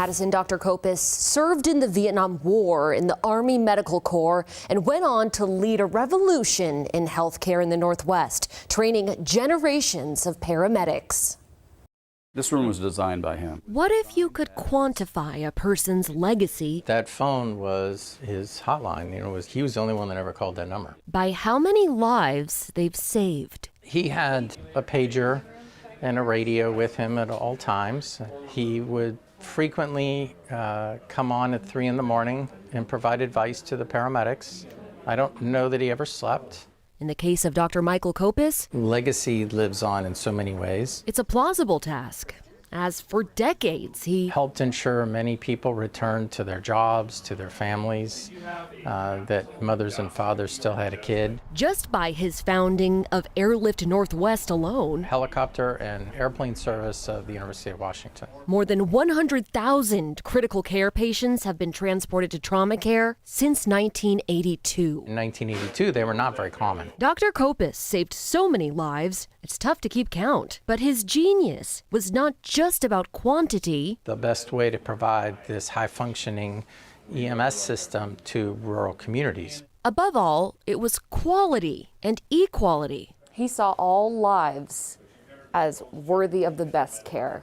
Madison, Dr. Copass served in the Vietnam War in the Army Medical Corps and went on to lead a revolution in healthcare in the Northwest, training generations of paramedics. This room was designed by him. What if you could quantify a person's legacy? That phone was his hotline. He was the only one that ever called that number. By how many lives they've saved. He had a pager and a radio with him at all times. He would frequently come on at 3 in the morning and provide advice to the paramedics. I don't know that he ever slept. In the case of Dr. Michael Copass, legacy lives on in so many ways. It's a plausible task, as for decades he helped ensure many people returned to their jobs, to their families, that mothers and fathers still had a kid. Just by his founding of Airlift Northwest alone, helicopter and airplane service of the University of Washington. More than 100,000 critical care patients have been transported to trauma care since 1982. In 1982, they were not very common. Dr. Copass saved so many lives, it's tough to keep count. But his genius was not just about quantity. The best way to provide this high-functioning EMS system to rural communities. Above all, it was quality and equality. He saw all lives as worthy of the best care.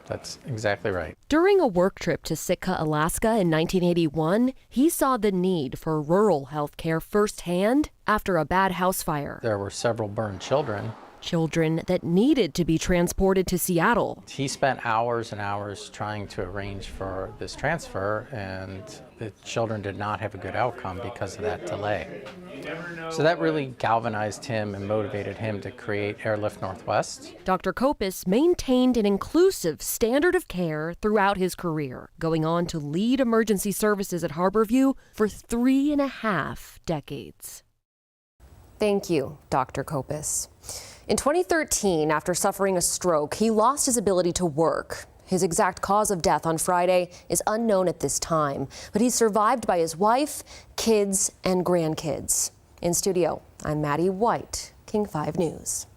That's exactly right. During a work trip to Sitka, Alaska in 1981, he saw the need for rural health care firsthand after a bad house fire. There were several burned children. Children that needed to be transported to Seattle. He spent hours and hours trying to arrange for this transfer, and the children did not have a good outcome because of that delay. So that really galvanized him and motivated him to create Airlift Northwest. Dr. Copass maintained an inclusive standard of care throughout his career, going on to lead emergency services at Harborview for 3.5 decades. Thank you, Dr. Copass. In 2013, after suffering a stroke, he lost his ability to work. His exact cause of death on Friday is unknown at this time, but he's survived by his wife, kids, and grandkids. In studio, I'm Maddie White, King 5 News.